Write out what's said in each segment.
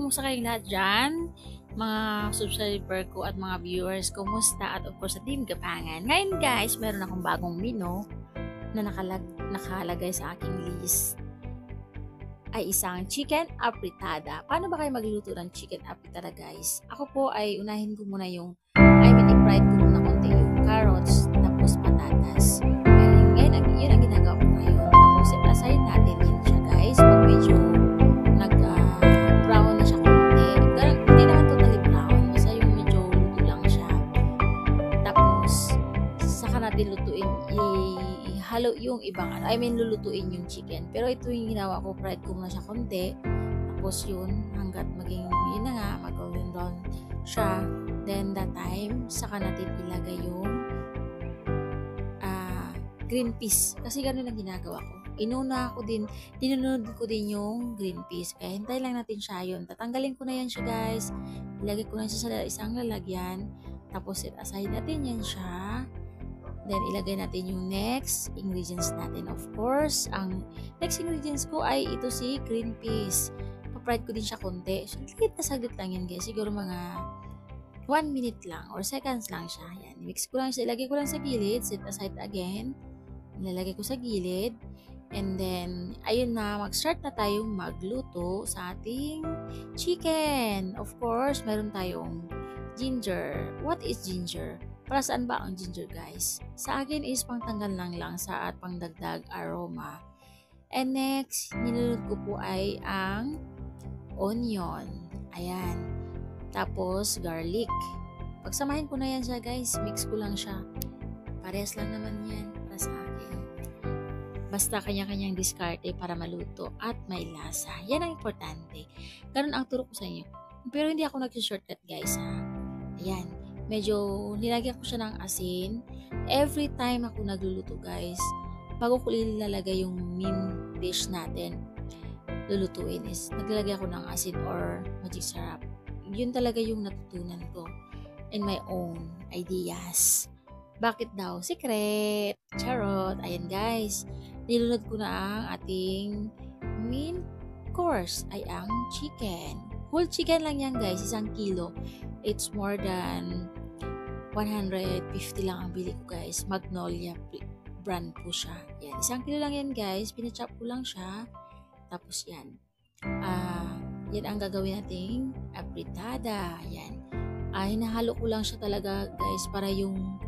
Kamusta kayong lahat dyan? Mga subscriber ko at mga viewers, kumusta? At of course sa Team Gapangan. Ngayon guys, meron akong bagong menu na nakalagay sa aking list ay isang chicken apritada. Paano ba kayo magluluto ng chicken apritada guys? Ako po ay unahin ko muna i-fried ko muna konti yung carrots, tapos patatas. Ngayon, yun ang ginagawa ko ngayon. Tapos aside natin yun siya guys. Pag medyo brown na siya konti. Hindi naman totally brown. Basta yung medyo luto lang siya. Tapos, saka natin lutuin, ihalo yung ibang lulutuin yung chicken. Pero ito yung ginawa ko, fried ko muna siya konti. Tapos yun, hanggat maging, yun na nga, mag-golden brown siya. Then, that time, saka natin ilagay yung green peas. Kasi ganun ang ginagawa ko. Dinunod ko din yung green peas. Kaya hintay lang natin siya yun. Tatanggalin ko na yan siya guys. Ilagay ko na siya sa isang lalagyan. Tapos, aside natin yan siya. Then, ilagay natin yung next ingredients natin. Of course, ang next ingredients ko ay ito si green peas. Pa-fried ko din siya konti. So, saglit lang yan guys. Siguro mga 1 minute lang or seconds lang siya. Yan. Mix ko lang siya. Ilagay ko lang sa gilid. Set aside again. Ilalagay ko sa gilid. And then, ayun na. Mag-start na tayong magluto sa ating chicken. Of course, meron tayong ginger. What is ginger? Para saan ba ang ginger guys? Sa akin is pangtanggal lang sa at pangdagdag aroma. And next, nilulod ko po ay ang onion. Ayan. Tapos, garlic. Pagsamahin ko na yan siya guys. Mix ko lang siya. Parehas lang naman yan para sa akin. Basta kanya-kanyang diskarte para maluto at may lasa. Yan ang importante. Ganun ang turo ko sa inyo. Pero hindi ako nag-shortcut guys ha. Ayan. Medyo nilagyan ko siya ng asin. Every time ako nagluluto guys, bago ko ilalagay yung main dish natin, lulutuin is naglalagay ako ng asin or magic syrup. Yun talaga yung natutunan ko in my own ideas. Bakit daw? Secret! Charot! Ayan guys, nilunod ko na ang ating main course ay ang chicken. Whole chicken lang yan guys, 1 kilo. It's more than 150 lang ang bili ko guys. Magnolia brand po siya. Yan, 1 kilo lang yan guys. Pinachop ko lang siya. Tapos yan. Yan ang gagawin nating apritada. Yan. Hinahalo ko lang siya talaga guys para yung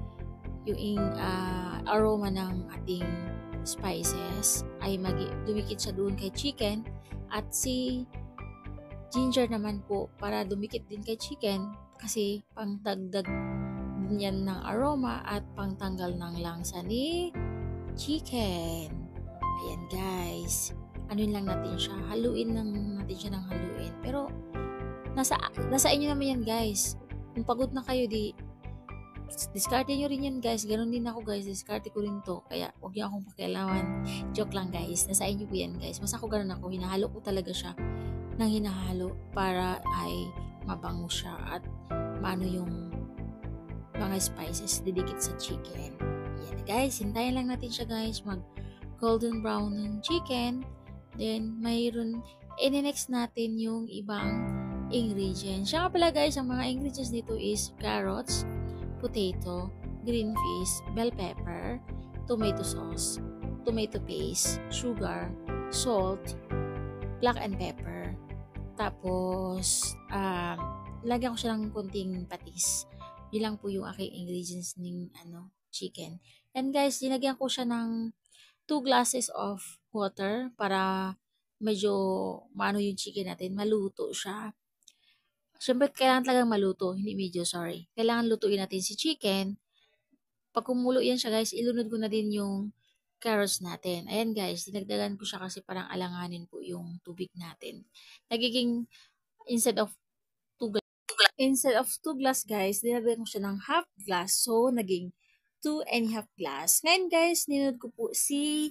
aroma ng ating spices ay dumikit siya doon kay chicken at si ginger naman po para dumikit din kay chicken kasi pangdagdag yan ng aroma at pangtanggal ng langsa ni chicken. Ayan guys. Anuin lang natin siya. Haluin lang natin siya ng haluin. Pero nasa inyo naman yan guys. Kung pagod na kayo diskarte nyo rin yan guys. Ganon din ako guys. Diskarte ko rin to. Kaya huwag niyo akong pakialaman. Joke lang guys. Nasa inyo po yan guys. Mas ako ganon ako. Hinahalo ko talaga siya ng hinahalo para ay mabango siya at maano yung mga spices didikit sa chicken. Yan guys. Hintayin lang natin siya guys. Mag golden brown ng chicken. Then mayroon next natin yung ibang ingredients. Siya nga pala guys, ang mga ingredients dito is carrots, potato, green peas, bell pepper, tomato sauce, tomato paste, sugar, salt, black and pepper. Tapos, lagyan ko siya ng konting patis. Yun lang po yung aking ingredients ng chicken. And guys, dinagyan ko siya ng 2 glasses of water para medyo maano yung chicken natin, maluto siya. Siyempre, kailangan talagang maluto, hindi medyo, sorry. Kailangan lutuin natin si chicken. Pag kumulo yan siya guys, ilunod ko na din yung carrots natin. Ayan guys, dinagdagan ko siya kasi parang alanganin po yung tubig natin. Nagiging, instead of 2 glass guys, dinagdagan ko siya ng half glass. So, naging 2.5 glass. Ngayon guys, ninunod ko po si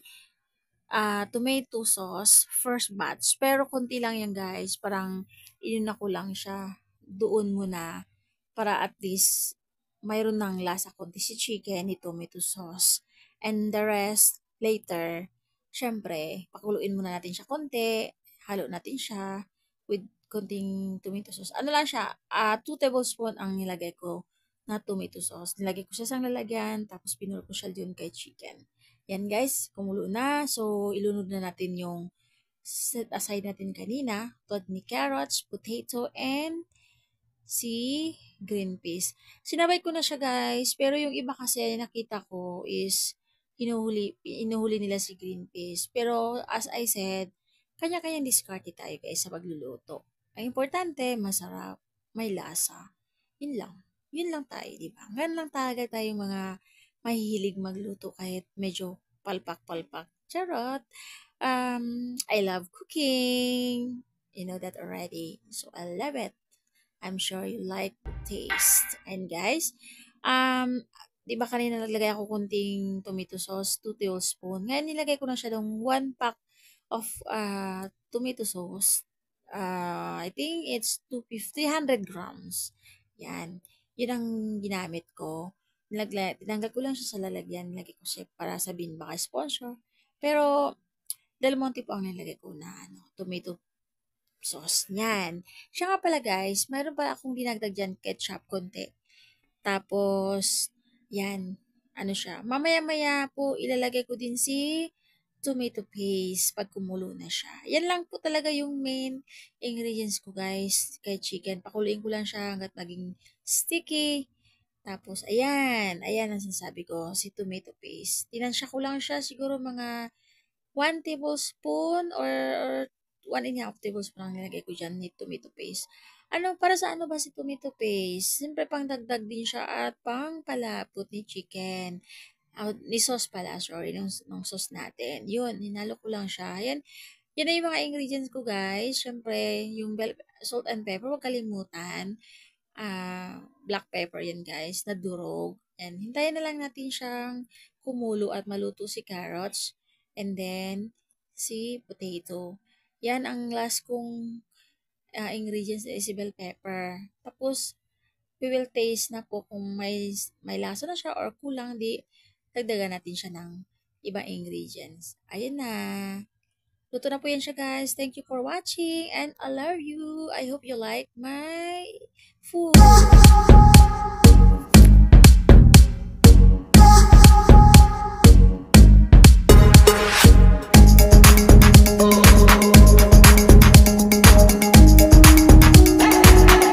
tomato sauce, first batch. Pero konti lang yan guys. Parang inuna ko lang siya doon muna para at least mayroon ng lasa konti si chicken ni tomato sauce. And the rest, later, syempre, pakuluin muna natin siya konti. Halo natin siya with konting tomato sauce. Ano lang siya, 2 tablespoon ang nilagay ko na tomato sauce. Nilagay ko siya sa lalagyan, tapos pinuro ko siya dun kay chicken. Yan guys, kumulo na. So, ilunod na natin yung set aside natin kanina. Tulad ni carrots, potato, and si green peas. Sinabay ko na siya guys, pero yung iba kasi nakita ko is inuhuli nila si green peas. Pero as I said, kanya-kanyang diskarte tayo guys sa pagluluto. Ang importante, masarap, may lasa. Yun lang. Yun lang tayo, di ba? Ganun lang talaga tayong mga mahihilig magluto kahit medyo palpak-palpak. Charot! I love cooking. You know that already. So, I love it. I'm sure you like the taste. And guys, di ba kanina naglagay ako kunting tomato sauce, 2 tablespoon. Ngayon nilagay ko na siya ng 1 pack of tomato sauce. I think it's 300 grams. Yan. Yun ang ginamit ko. Tinanggal ko lang siya sa lalagyan. Nilagay ko siya para sabihin baka sponsor. Pero, Del Monte po ang nilagay ko na tomato sauce niyan. Siya nga pala guys, mayroon pala akong dinagdag dyan ketchup konti. Tapos, yan, ano siya. Mamaya-maya po ilalagay ko din si tomato paste pag kumulo na siya. Yan lang po talaga yung main ingredients ko guys kay chicken. Pakuluin ko lang siya hanggat maging sticky. Tapos, ayan ang sinasabi ko, si tomato paste. Tinansya ko lang siya siguro mga 1 tablespoon or 1 1/2 tablespoon ang nilagay ko dyan ni tomato paste. Para sa ano ba si tomato paste? Siyempre pang dagdag din siya at pang palapot ni chicken. Ni sauce pala, sorry, nung sauce natin. Yun, hinalo ko lang siya. Yan na yung mga ingredients ko guys. Siyempre, yung salt and pepper, huwag kalimutan. Black pepper yan guys, na durog. And hintayin na lang natin siyang kumulo at maluto si carrots. And then, si potato. Yan ang last kong ingredients is bell pepper. Tapos, we will taste na po kung may lasa na siya or kulang, di dagdagan natin siya ng ibang ingredients. Ayun na. Luto na po yan siya guys. Thank you for watching and I love you. I hope you like my food.